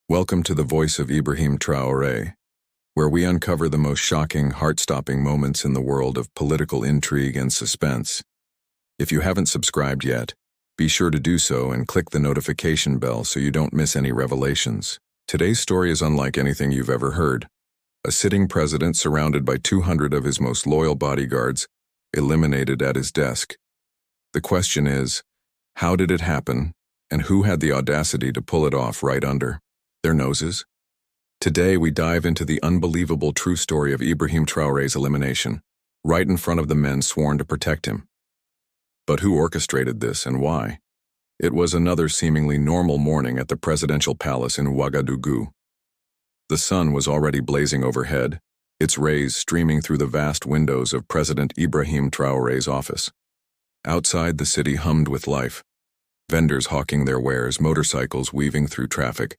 Welcome to the voice of Ibrahim Traoré, where we uncover the most shocking, heart-stopping moments in the world of political intrigue and suspense. If you haven't subscribed yet, be sure to do so and click the notification bell so you don't miss any revelations. Today's story is unlike anything you've ever heard. A sitting president surrounded by 200 of his most loyal bodyguards, eliminated at his desk. The question is, how did it happen, and who had the audacity to pull it off right under their noses? Today we dive into the unbelievable true story of Ibrahim Traoré's elimination, right in front of the men sworn to protect him. But who orchestrated this and why? It was another seemingly normal morning at the presidential palace in Ouagadougou. The sun was already blazing overhead, its rays streaming through the vast windows of President Ibrahim Traoré's office. Outside, the city hummed with life. Vendors hawking their wares, motorcycles weaving through traffic,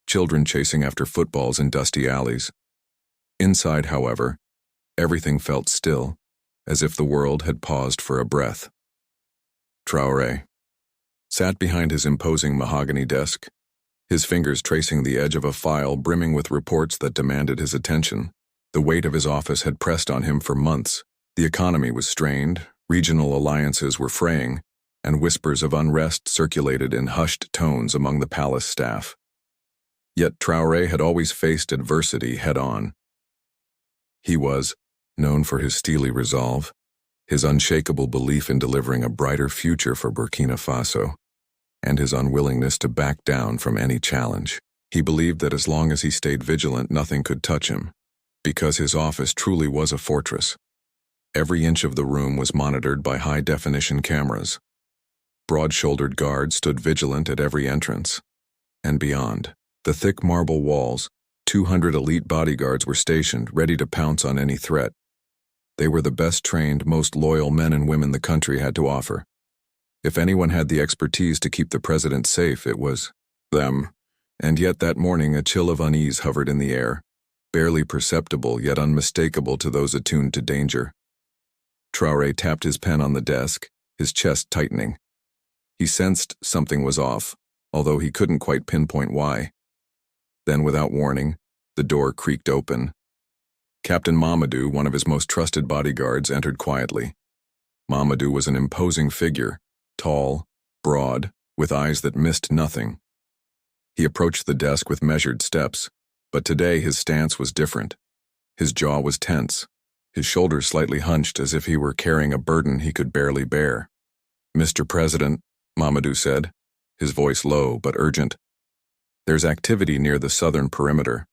children chasing after footballs in dusty alleys. Inside, however, everything felt still, as if the world had paused for a breath. Traoré sat behind his imposing mahogany desk, his fingers tracing the edge of a file brimming with reports that demanded his attention. The weight of his office had pressed on him for months. The economy was strained, regional alliances were fraying, and whispers of unrest circulated in hushed tones among the palace staff. Yet Traoré had always faced adversity head-on. He was known for his steely resolve, his unshakable belief in delivering a brighter future for Burkina Faso, and his unwillingness to back down from any challenge. He believed that as long as he stayed vigilant, nothing could touch him, because his office truly was a fortress. Every inch of the room was monitored by high-definition cameras. Broad-shouldered guards stood vigilant at every entrance. And beyond the thick marble walls, 200 elite bodyguards were stationed, ready to pounce on any threat. They were the best-trained, most loyal men and women the country had to offer. If anyone had the expertise to keep the president safe, it was them. And yet that morning a chill of unease hovered in the air, barely perceptible yet unmistakable to those attuned to danger. Traoré tapped his pen on the desk, his chest tightening. He sensed something was off, although he couldn't quite pinpoint why. Then, without warning, the door creaked open. Captain Mamadou, one of his most trusted bodyguards, entered quietly. Mamadou was an imposing figure, tall, broad, with eyes that missed nothing. He approached the desk with measured steps, but today his stance was different. His jaw was tense, his shoulders slightly hunched as if he were carrying a burden he could barely bear. "Mr. President," Mamadou said, his voice low but urgent, "there's activity near the southern perimeter.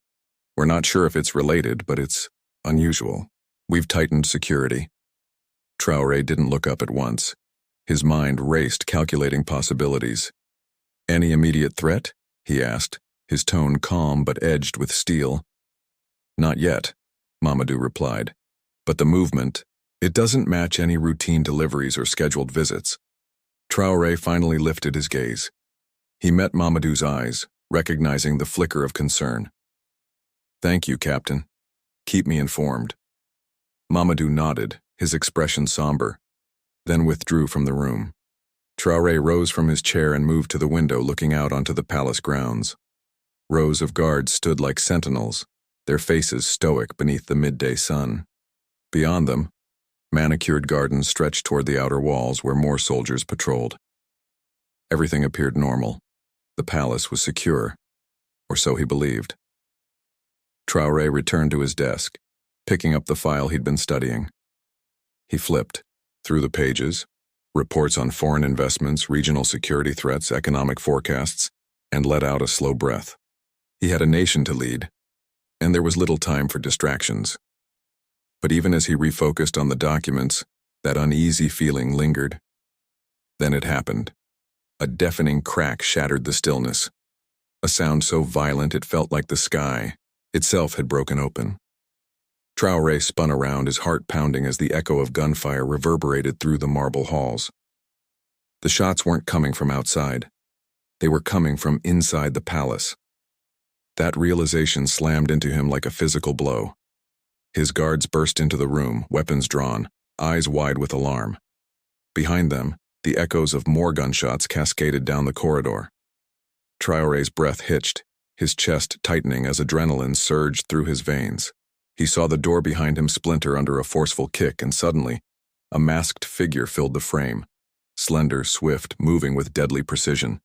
We're not sure if it's related, but it's unusual. We've tightened security." Traoré didn't look up at once. His mind raced, calculating possibilities. "Any immediate threat?" he asked, his tone calm but edged with steel. "Not yet," Mamadou replied. "But the movement, it doesn't match any routine deliveries or scheduled visits." Traoré finally lifted his gaze. He met Mamadou's eyes, recognizing the flicker of concern. "Thank you, Captain. Keep me informed." Mamadou nodded, his expression somber, then withdrew from the room. Traoré rose from his chair and moved to the window looking out onto the palace grounds. Rows of guards stood like sentinels, their faces stoic beneath the midday sun. Beyond them, manicured gardens stretched toward the outer walls where more soldiers patrolled. Everything appeared normal. The palace was secure, or so he believed. Traoré returned to his desk, picking up the file he'd been studying. He flipped through the pages, reports on foreign investments, regional security threats, economic forecasts, and let out a slow breath. He had a nation to lead, and there was little time for distractions. But even as he refocused on the documents, that uneasy feeling lingered. Then it happened. A deafening crack shattered the stillness. A sound so violent it felt like the sky itself had broken open. Traoré spun around, his heart pounding as the echo of gunfire reverberated through the marble halls. The shots weren't coming from outside. They were coming from inside the palace. That realization slammed into him like a physical blow. His guards burst into the room, weapons drawn, eyes wide with alarm. Behind them, the echoes of more gunshots cascaded down the corridor. Traoré's breath hitched, his chest tightening as adrenaline surged through his veins. He saw the door behind him splinter under a forceful kick, and suddenly, a masked figure filled the frame, slender, swift, moving with deadly precision.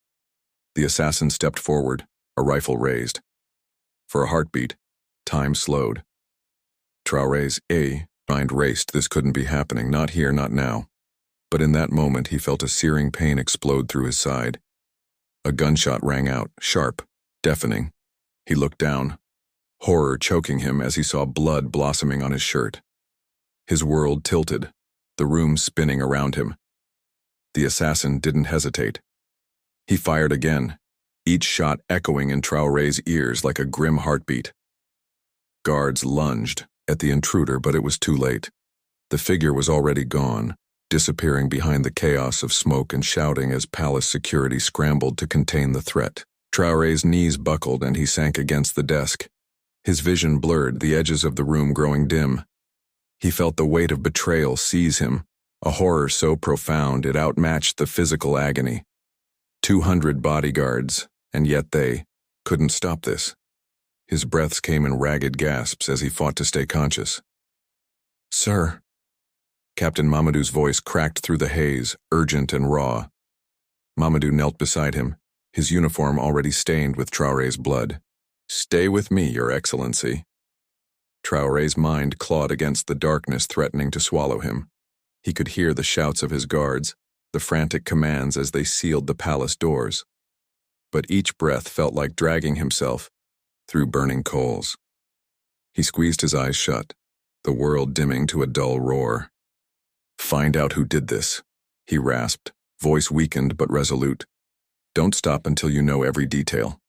The assassin stepped forward, a rifle raised. For a heartbeat, time slowed. Traoré's mind raced. This couldn't be happening, not here, not now. But in that moment, he felt a searing pain explode through his side. A gunshot rang out, sharp, deafening. He looked down, horror choking him as he saw blood blossoming on his shirt. His world tilted, the room spinning around him. The assassin didn't hesitate. He fired again, each shot echoing in Traoré's ears like a grim heartbeat. Guards lunged at the intruder, but it was too late. The figure was already gone, disappearing behind the chaos of smoke and shouting as palace security scrambled to contain the threat. Traoré's knees buckled and he sank against the desk. His vision blurred, the edges of the room growing dim. He felt the weight of betrayal seize him, a horror so profound it outmatched the physical agony. 200 bodyguards, and yet they couldn't stop this. His breaths came in ragged gasps as he fought to stay conscious. "Sir." Captain Mamadou's voice cracked through the haze, urgent and raw. Mamadou knelt beside him, his uniform already stained with Traoré's blood. "Stay with me, Your Excellency." Traoré's mind clawed against the darkness threatening to swallow him. He could hear the shouts of his guards, the frantic commands as they sealed the palace doors. But each breath felt like dragging himself through burning coals. He squeezed his eyes shut, the world dimming to a dull roar. "Find out who did this," he rasped, voice weakened but resolute. "Don't stop until you know every detail."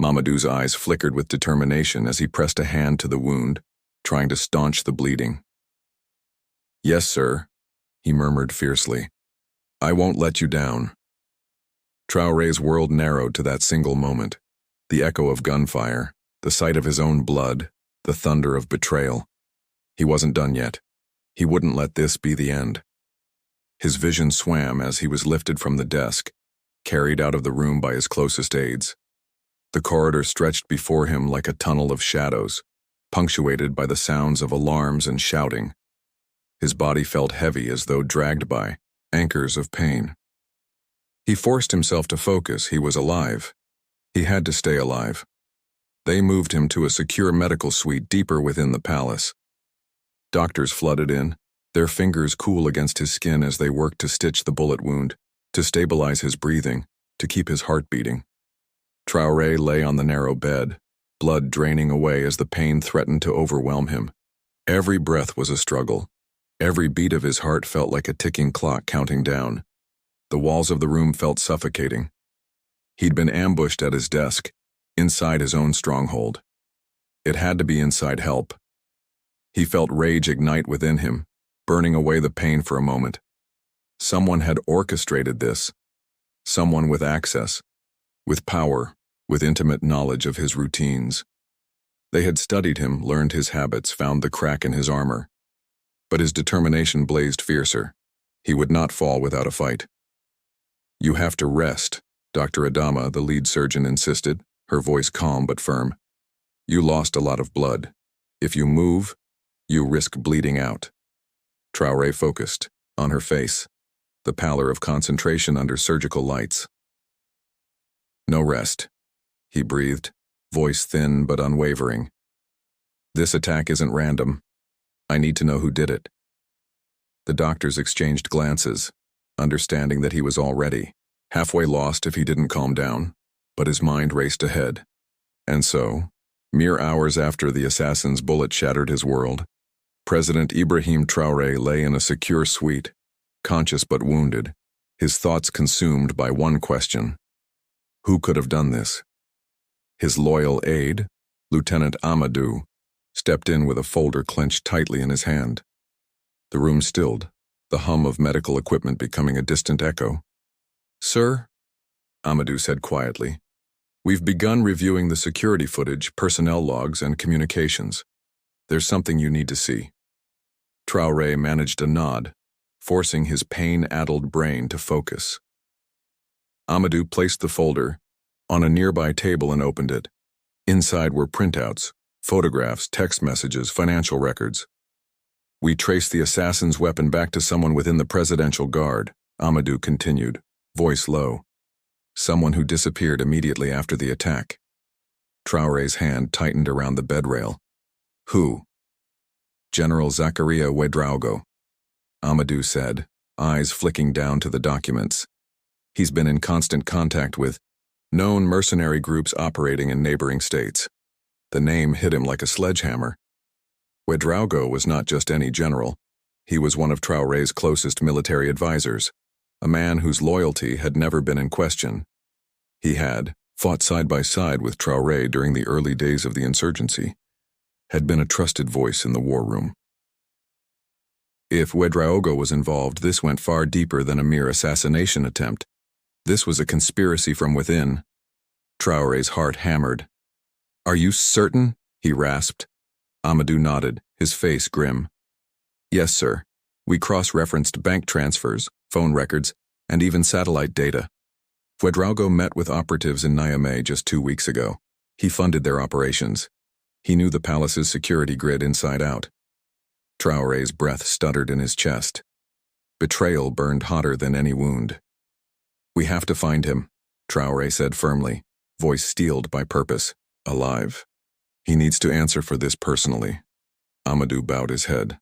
Mamadou's eyes flickered with determination as he pressed a hand to the wound, trying to staunch the bleeding. "Yes, sir," he murmured fiercely. "I won't let you down." Traoré's world narrowed to that single moment. The echo of gunfire, the sight of his own blood, the thunder of betrayal. He wasn't done yet. He wouldn't let this be the end. His vision swam as he was lifted from the desk, carried out of the room by his closest aides. The corridor stretched before him like a tunnel of shadows, punctuated by the sounds of alarms and shouting. His body felt heavy as though dragged by anchors of pain. He forced himself to focus. He was alive. He had to stay alive. They moved him to a secure medical suite deeper within the palace. Doctors flooded in, their fingers cool against his skin as they worked to stitch the bullet wound, to stabilize his breathing, to keep his heart beating. Traoré lay on the narrow bed, blood draining away as the pain threatened to overwhelm him. Every breath was a struggle. Every beat of his heart felt like a ticking clock counting down. The walls of the room felt suffocating. He'd been ambushed at his desk, inside his own stronghold. It had to be inside help. He felt rage ignite within him, burning away the pain for a moment. Someone had orchestrated this. Someone with access, with power, with intimate knowledge of his routines. They had studied him, learned his habits, found the crack in his armor. But his determination blazed fiercer. He would not fall without a fight. "You have to rest," Dr. Adama, the lead surgeon, insisted, her voice calm but firm. "You lost a lot of blood. If you move, you risk bleeding out." Traoré focused, on her face, the pallor of concentration under surgical lights. "No rest," he breathed, voice thin but unwavering. "This attack isn't random. I need to know who did it." The doctors exchanged glances, understanding that he was already halfway lost if he didn't calm down, but his mind raced ahead. And so, mere hours after the assassin's bullet shattered his world, President Ibrahim Traoré lay in a secure suite, conscious but wounded, his thoughts consumed by one question: who could have done this? His loyal aide, Lieutenant Amadou, stepped in with a folder clenched tightly in his hand. The room stilled, the hum of medical equipment becoming a distant echo. "Sir," Amadou said quietly, "we've begun reviewing the security footage, personnel logs, and communications. There's something you need to see." Traoré managed a nod, forcing his pain-addled brain to focus. Amadou placed the folder on a nearby table and opened it. Inside were printouts, photographs, text messages, financial records. We traced the assassin's weapon back to someone within the presidential guard, Amadou continued, voice low. Someone who disappeared immediately after the attack. Traoré's hand tightened around the bed rail. Who? General Ouédraogo, Amadou said, eyes flicking down to the documents. He's been in constant contact with known mercenary groups operating in neighboring states. The name hit him like a sledgehammer. Ouédraogo was not just any general. He was one of Traoré's closest military advisors, a man whose loyalty had never been in question. He had fought side by side with Traoré during the early days of the insurgency, had been a trusted voice in the war room. If Ouédraogo was involved, this went far deeper than a mere assassination attempt. This was a conspiracy from within. Traoré's heart hammered. Are you certain? He rasped. Amadou nodded, his face grim. Yes, sir. We cross-referenced bank transfers, phone records, and even satellite data. Ouédraogo met with operatives in Niamey just 2 weeks ago. He funded their operations. He knew the palace's security grid inside out. Traoré's breath stuttered in his chest. Betrayal burned hotter than any wound. We have to find him, Traoré said firmly, voice steeled by purpose, alive. He needs to answer for this personally. Amadou bowed his head.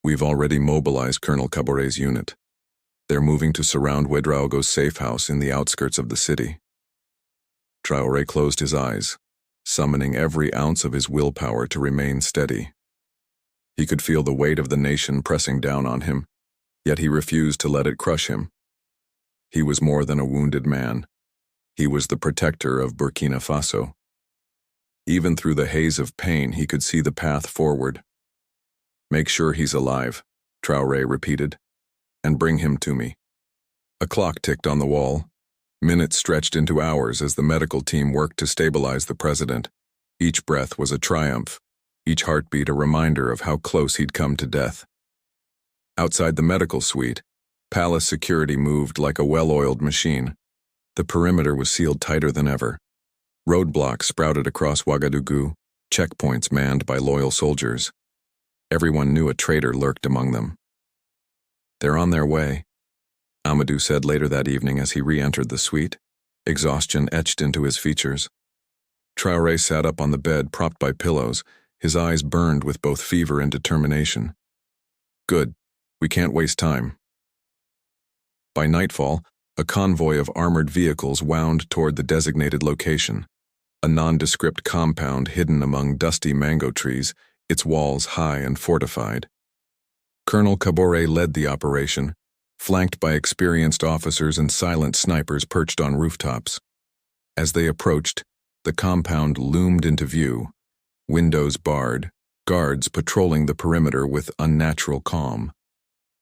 We've already mobilized Colonel Caboret's unit. They're moving to surround Ouédraogo's safe house in the outskirts of the city. Traoré closed his eyes, summoning every ounce of his willpower to remain steady. He could feel the weight of the nation pressing down on him, yet he refused to let it crush him. He was more than a wounded man. He was the protector of Burkina Faso. Even through the haze of pain, he could see the path forward. Make sure he's alive, Traoré repeated, and bring him to me. A clock ticked on the wall. Minutes stretched into hours as the medical team worked to stabilize the president. Each breath was a triumph, each heartbeat a reminder of how close he'd come to death. Outside the medical suite, palace security moved like a well-oiled machine. The perimeter was sealed tighter than ever. Roadblocks sprouted across Ouagadougou, checkpoints manned by loyal soldiers. Everyone knew a traitor lurked among them. They're on their way, Amadou said later that evening as he re-entered the suite, exhaustion etched into his features. Traoré sat up on the bed, propped by pillows, his eyes burned with both fever and determination. Good. We can't waste time. By nightfall, a convoy of armored vehicles wound toward the designated location, a nondescript compound hidden among dusty mango trees, its walls high and fortified. Colonel Caboret led the operation, flanked by experienced officers and silent snipers perched on rooftops. As they approached, the compound loomed into view, windows barred, guards patrolling the perimeter with unnatural calm.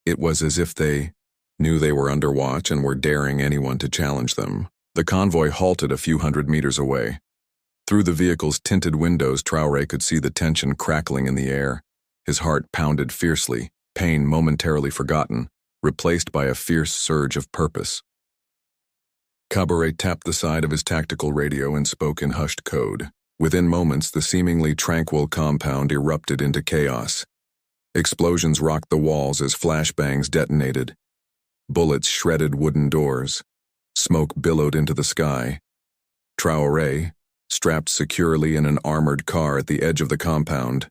It was as if they knew they were under watch and were daring anyone to challenge them. The convoy halted a few hundred meters away. Through the vehicle's tinted windows, Traoré could see the tension crackling in the air. His heart pounded fiercely, pain momentarily forgotten, replaced by a fierce surge of purpose. Caboret tapped the side of his tactical radio and spoke in hushed code. Within moments, the seemingly tranquil compound erupted into chaos. Explosions rocked the walls as flashbangs detonated. Bullets shredded wooden doors. Smoke billowed into the sky. Traoré, strapped securely in an armored car at the edge of the compound,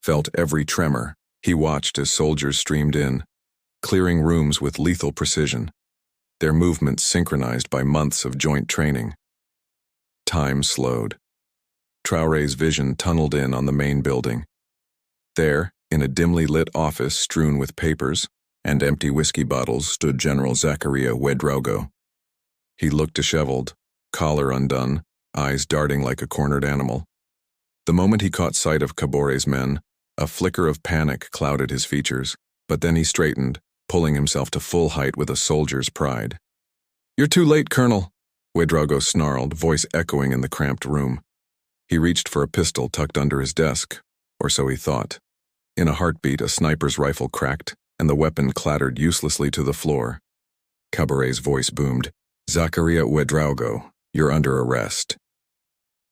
felt every tremor. He watched as soldiers streamed in, clearing rooms with lethal precision, their movements synchronized by months of joint training. Time slowed. Traoré's vision tunneled in on the main building. There, in a dimly lit office strewn with papers and empty whiskey bottles, stood General Ouédraogo. He looked disheveled, collar undone, eyes darting like a cornered animal. The moment he caught sight of Caboret's men, a flicker of panic clouded his features, but then he straightened, pulling himself to full height with a soldier's pride. "You're too late, Colonel," Ouédraogo snarled, voice echoing in the cramped room. He reached for a pistol tucked under his desk, or so he thought. In a heartbeat, a sniper's rifle cracked, and the weapon clattered uselessly to the floor. Caboret's voice boomed, "Ouédraogo, You're under arrest."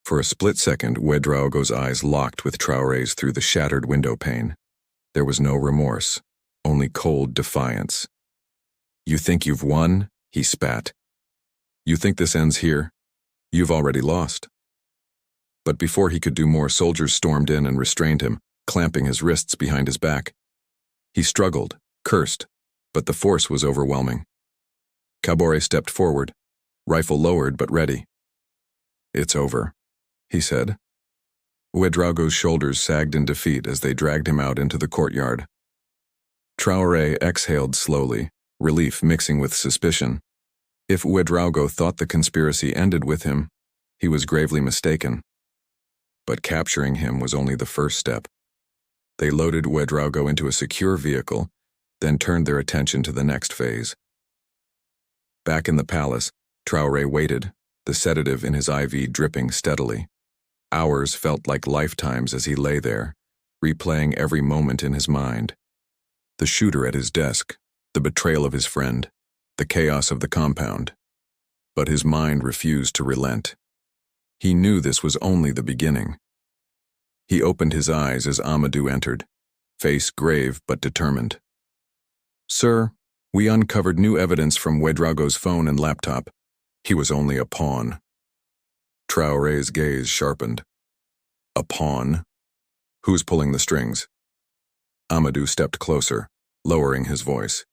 For a split second, Ouédraogo's eyes locked with Traoré's through the shattered window pane. There was no remorse, only cold defiance. "You think you've won?" he spat. "You think this ends here? You've already lost." But before he could do more, soldiers stormed in and restrained him, clamping his wrists behind his back. He struggled, cursed, but the force was overwhelming. Traoré stepped forward, rifle lowered but ready. "It's over," he said. Ouédraogo's shoulders sagged in defeat as they dragged him out into the courtyard. Traoré exhaled slowly, relief mixing with suspicion. If Ouédraogo thought the conspiracy ended with him, he was gravely mistaken. But capturing him was only the first step. They loaded Ouédraogo into a secure vehicle, then turned their attention to the next phase. Back in the palace, Traoré waited, the sedative in his IV dripping steadily. Hours felt like lifetimes as he lay there, replaying every moment in his mind. The shooter at his desk, the betrayal of his friend, the chaos of the compound. But his mind refused to relent. He knew this was only the beginning. He opened his eyes as Amadou entered, face grave but determined. "Sir, we uncovered new evidence from Ouédraogo's phone and laptop. He was only a pawn." Traoré's gaze sharpened. "A pawn? Who's pulling the strings?" Amadou stepped closer, lowering his voice.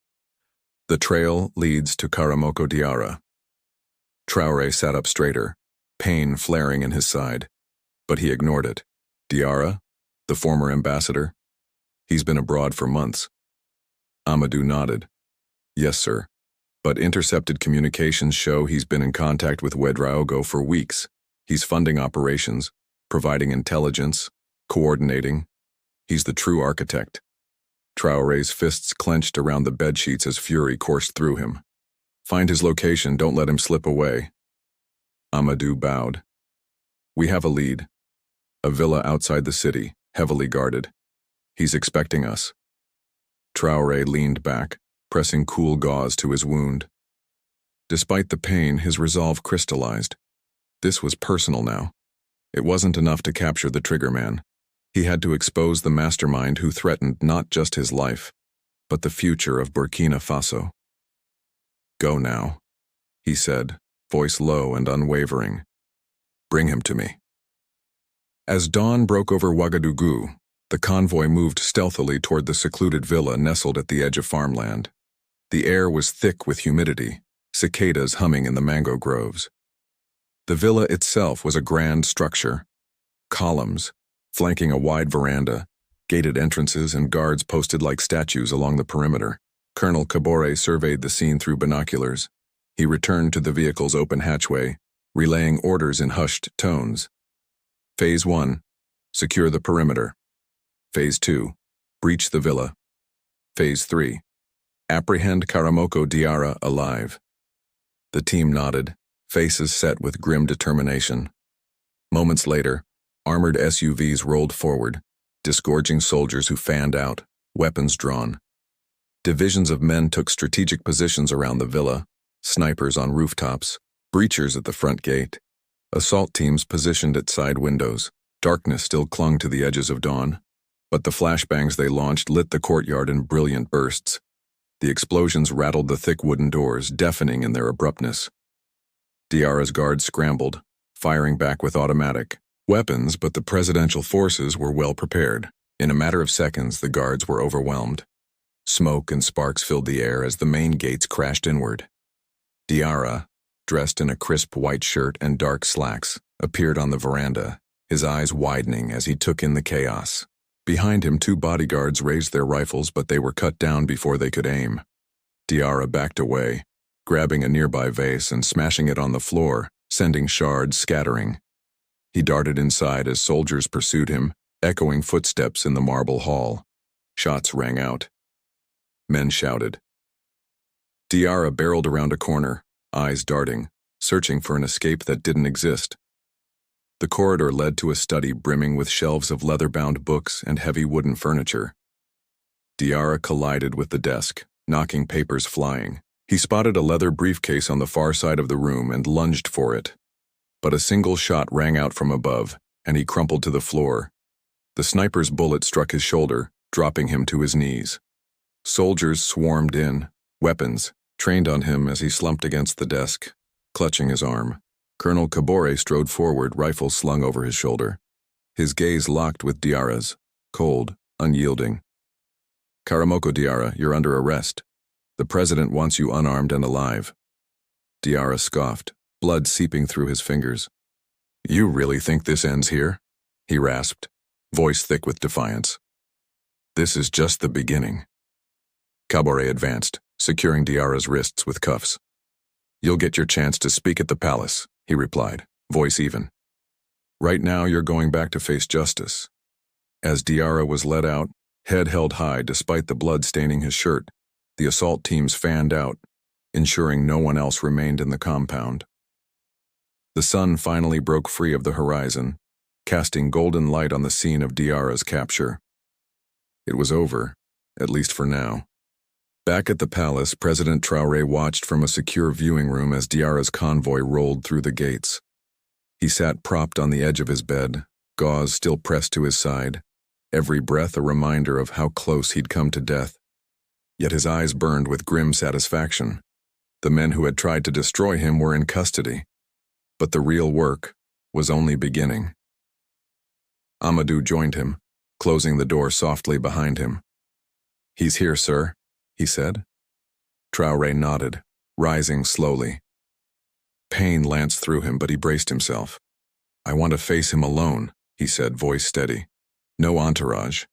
"The trail leads to Karamoko Diarra." Traoré sat up straighter, pain flaring in his side, but he ignored it. "Diarra? The former ambassador? He's been abroad for months." Amadou nodded. "Yes, sir. But intercepted communications show he's been in contact with Ouédraogo for weeks. He's funding operations, providing intelligence, coordinating. He's the true architect." Traoré's fists clenched around the bedsheets as fury coursed through him. "Find his location, don't let him slip away." Amadou bowed. "We have a lead. A villa outside the city, heavily guarded. He's expecting us." Traoré leaned back, pressing cool gauze to his wound. Despite the pain, his resolve crystallized. This was personal now. It wasn't enough to capture the triggerman. He had to expose the mastermind who threatened not just his life, but the future of Burkina Faso. "Go now," he said, voice low and unwavering. "Bring him to me." As dawn broke over Ouagadougou, the convoy moved stealthily toward the secluded villa nestled at the edge of farmland. The air was thick with humidity, cicadas humming in the mango groves. The villa itself was a grand structure. Columns, flanking a wide veranda, gated entrances and guards posted like statues along the perimeter. Colonel Traoré surveyed the scene through binoculars. He returned to the vehicle's open hatchway, relaying orders in hushed tones. Phase 1, secure the perimeter. Phase 2, breach the villa. Phase 3, apprehend Karamoko Diarra alive. The team nodded, faces set with grim determination. Moments later, armored SUVs rolled forward, disgorging soldiers who fanned out, weapons drawn. Divisions of men took strategic positions around the villa, snipers on rooftops, breachers at the front gate, assault teams positioned at side windows. Darkness still clung to the edges of dawn, but the flashbangs they launched lit the courtyard in brilliant bursts. The explosions rattled the thick wooden doors, deafening in their abruptness. Diarra's guards scrambled, firing back with automatic weapons, but the presidential forces were well prepared. In a matter of seconds, the guards were overwhelmed. Smoke and sparks filled the air as the main gates crashed inward. Diarra, dressed in a crisp white shirt and dark slacks, appeared on the veranda, his eyes widening as he took in the chaos. Behind him, 2 bodyguards raised their rifles, but they were cut down before they could aim. Diarra backed away, grabbing a nearby vase and smashing it on the floor, sending shards scattering. He darted inside as soldiers pursued him, echoing footsteps in the marble hall. Shots rang out. Men shouted. Diarra barreled around a corner, eyes darting, searching for an escape that didn't exist. The corridor led to a study brimming with shelves of leather-bound books and heavy wooden furniture. Diarra collided with the desk, knocking papers flying. He spotted a leather briefcase on the far side of the room and lunged for it, But a single shot rang out from above, and he crumpled to the floor. The sniper's bullet struck his shoulder, dropping him to his knees. Soldiers swarmed in, weapons trained on him as he slumped against the desk, clutching his arm. Colonel Kabore strode forward, rifle slung over his shoulder. His gaze locked with Diarra's, cold, unyielding. "Karamoko Diarra, you're under arrest. The president wants you unarmed and alive." Diarra scoffed, blood seeping through his fingers. "You really think this ends here?" he rasped, voice thick with defiance. "This is just the beginning." Kabore advanced, securing Diarra's wrists with cuffs. "You'll get your chance to speak at the palace," he replied, voice even. "Right now you're going back to face justice." As Diarra was led out, head held high despite the blood staining his shirt, the assault teams fanned out, ensuring no one else remained in the compound. The sun finally broke free of the horizon, casting golden light on the scene of Diarra's capture. It was over, at least for now. Back at the palace, President Traoré watched from a secure viewing room as Diarra's convoy rolled through the gates. He sat propped on the edge of his bed, gauze still pressed to his side, every breath a reminder of how close he'd come to death. Yet his eyes burned with grim satisfaction. The men who had tried to destroy him were in custody. But the real work was only beginning. Amadou joined him, closing the door softly behind him. "He's here, sir," he said. Traoré nodded, rising slowly. Pain lanced through him, but he braced himself. "I want to face him alone," he said, voice steady. "No entourage."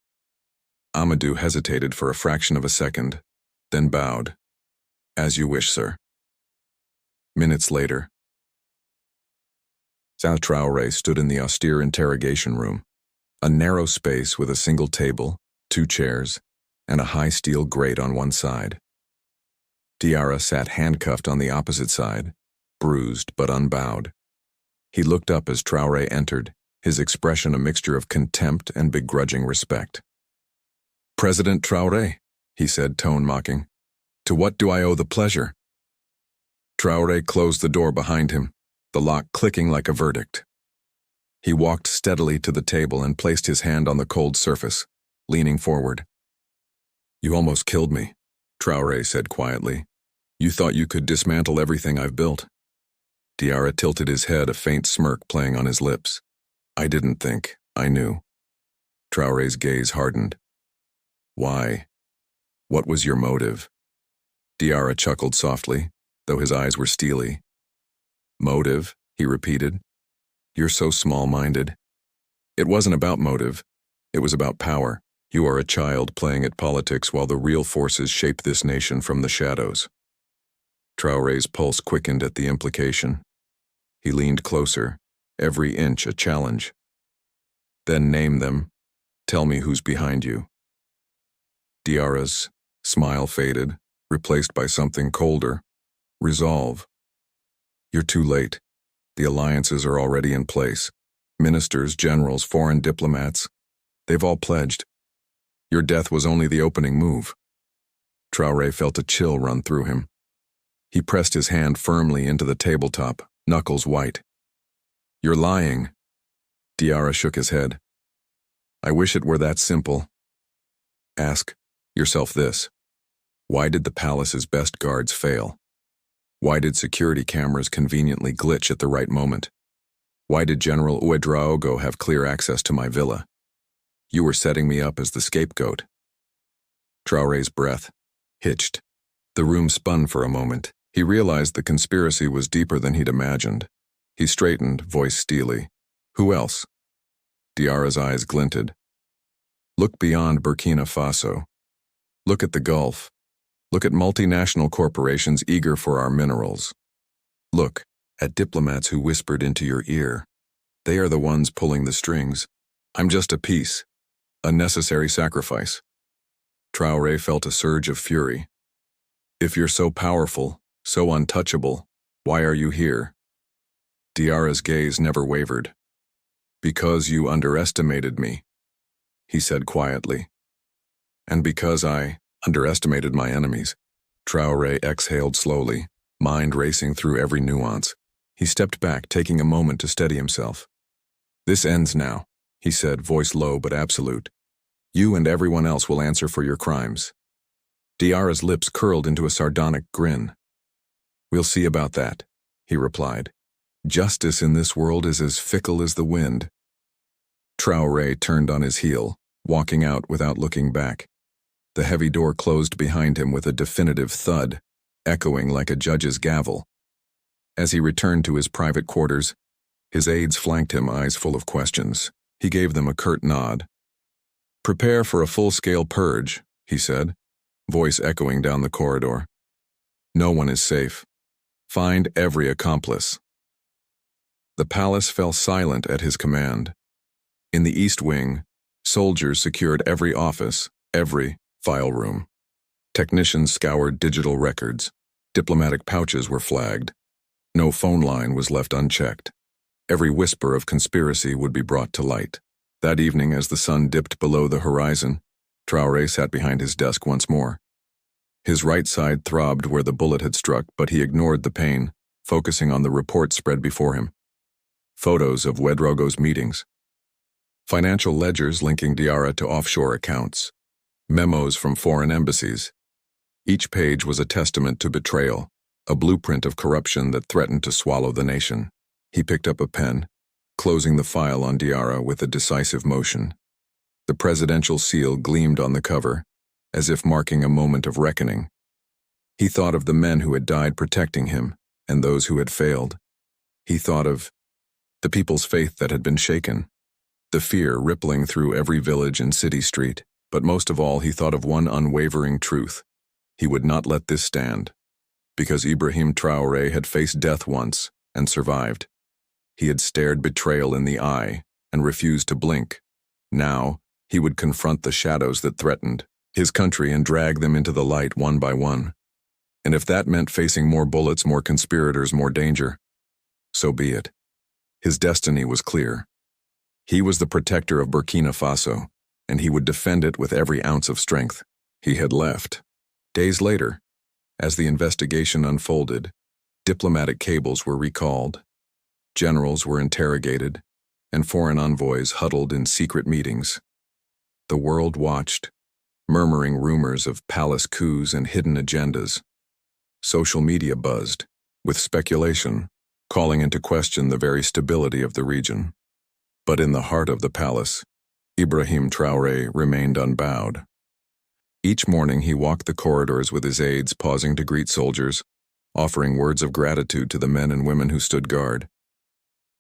Amadou hesitated for a fraction of a second, then bowed. "As you wish, sir." Minutes later, Traoré stood in the austere interrogation room, a narrow space with a single table, 2 chairs, and a high steel grate on one side. Diarra sat handcuffed on the opposite side, bruised but unbowed. He looked up as Traoré entered, his expression a mixture of contempt and begrudging respect. "President Traoré," he said, tone mocking. "To what do I owe the pleasure?" Traoré closed the door behind him, the lock clicking like a verdict. He walked steadily to the table and placed his hand on the cold surface, leaning forward. "You almost killed me," Traoré said quietly. "You thought you could dismantle everything I've built." Diarra tilted his head, a faint smirk playing on his lips. "I didn't think, I knew." Traoré's gaze hardened. "Why? What was your motive?" Diarra chuckled softly, though his eyes were steely. "Motive?" he repeated. "You're so small-minded." "It wasn't about motive. It was about power. You are a child playing at politics while the real forces shape this nation from the shadows." Traoré's pulse quickened at the implication. He leaned closer, every inch a challenge. "Then name them. Tell me who's behind you." Diarra's smile faded, replaced by something colder. Resolve. "You're too late. The alliances are already in place. Ministers, generals, foreign diplomats. They've all pledged. Your death was only the opening move." Traoré felt a chill run through him. He pressed his hand firmly into the tabletop, knuckles white. "You're lying." Diarra shook his head. "I wish it were that simple. Ask yourself this. Why did the palace's best guards fail? Why did security cameras conveniently glitch at the right moment? Why did General Ouédraogo have clear access to my villa? You were setting me up as the scapegoat." Traoré's breath hitched. The room spun for a moment. He realized the conspiracy was deeper than he'd imagined. He straightened, voice steely. "Who else?" Diarra's eyes glinted. "Look beyond Burkina Faso. Look at the Gulf. Look at multinational corporations eager for our minerals. Look at diplomats who whispered into your ear. They are the ones pulling the strings. I'm just a piece, a necessary sacrifice." Traoré felt a surge of fury. "If you're so powerful, so untouchable, why are you here?" Diarra's gaze never wavered. "Because you underestimated me," he said quietly. "And because I underestimated my enemies." Traoré exhaled slowly, mind racing through every nuance. He stepped back, taking a moment to steady himself. "This ends now," he said, voice low but absolute. "You and everyone else will answer for your crimes." Diarra's lips curled into a sardonic grin. "We'll see about that," he replied. "Justice in this world is as fickle as the wind." Traoré turned on his heel, walking out without looking back. The heavy door closed behind him with a definitive thud, echoing like a judge's gavel. As he returned to his private quarters, his aides flanked him, eyes full of questions. He gave them a curt nod. "Prepare for a full-scale purge," he said, voice echoing down the corridor. "No one is safe. Find every accomplice." The palace fell silent at his command. In the East Wing, soldiers secured every office, every file room. Technicians scoured digital records. Diplomatic pouches were flagged. No phone line was left unchecked. Every whisper of conspiracy would be brought to light. That evening, as the sun dipped below the horizon, Traoré sat behind his desk once more. His right side throbbed where the bullet had struck, but he ignored the pain, focusing on the report spread before him. Photos of Ouédraogo's meetings. Financial ledgers linking Diarra to offshore accounts. Memos from foreign embassies. Each page was a testament to betrayal, a blueprint of corruption that threatened to swallow the nation. He picked up a pen, closing the file on Diarra with a decisive motion. The presidential seal gleamed on the cover, as if marking a moment of reckoning. He thought of the men who had died protecting him, and those who had failed. He thought of the people's faith that had been shaken, the fear rippling through every village and city street, but most of all he thought of one unwavering truth. He would not let this stand. Because Ibrahim Traoré had faced death once and survived. He had stared betrayal in the eye and refused to blink. Now, he would confront the shadows that threatened his country and drag them into the light one by one. And if that meant facing more bullets, more conspirators, more danger, so be it. His destiny was clear. He was the protector of Burkina Faso, and he would defend it with every ounce of strength. He had left. Days later, as the investigation unfolded, diplomatic cables were recalled, generals were interrogated, and foreign envoys huddled in secret meetings. The world watched, murmuring rumors of palace coups and hidden agendas. Social media buzzed, with speculation, calling into question the very stability of the region. But in the heart of the palace, Ibrahim Traoré remained unbowed. Each morning he walked the corridors with his aides, pausing to greet soldiers, offering words of gratitude to the men and women who stood guard.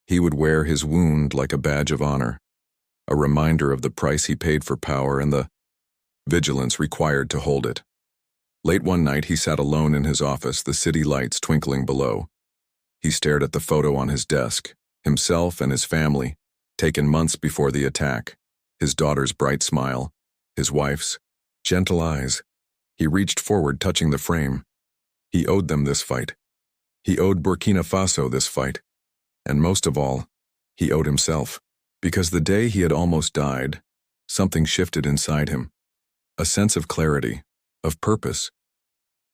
He would wear his wound like a badge of honor, a reminder of the price he paid for power and the vigilance required to hold it. Late one night he sat alone in his office, the city lights twinkling below. He stared at the photo on his desk, himself and his family, taken months before the attack, his daughter's bright smile, his wife's gentle eyes. He reached forward, touching the frame. He owed them this fight. He owed Burkina Faso this fight. And most of all, he owed himself. Because the day he had almost died, something shifted inside him. A sense of clarity, of purpose.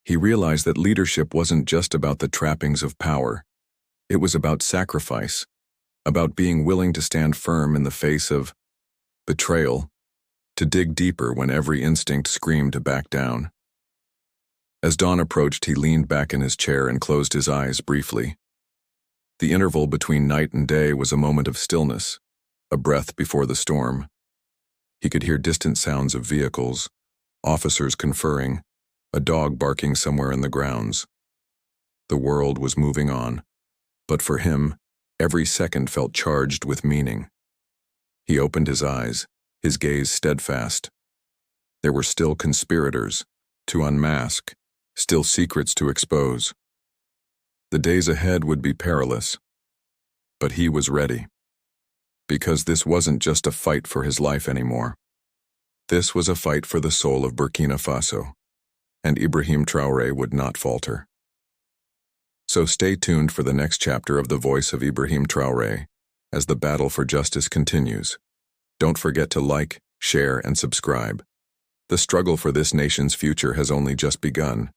He realized that leadership wasn't just about the trappings of power. It was about sacrifice, about being willing to stand firm in the face of betrayal, to dig deeper when every instinct screamed to back down. As dawn approached, he leaned back in his chair and closed his eyes briefly. The interval between night and day was a moment of stillness, a breath before the storm. He could hear distant sounds of vehicles, officers conferring, a dog barking somewhere in the grounds. The world was moving on, but for him, every second felt charged with meaning. He opened his eyes, his gaze steadfast. There were still conspirators to unmask, still secrets to expose. The days ahead would be perilous, but he was ready. Because this wasn't just a fight for his life anymore. This was a fight for the soul of Burkina Faso, and Ibrahim Traoré would not falter. So stay tuned for the next chapter of The Voice of Ibrahim Traoré as the battle for justice continues. Don't forget to like, share, and subscribe. The struggle for this nation's future has only just begun.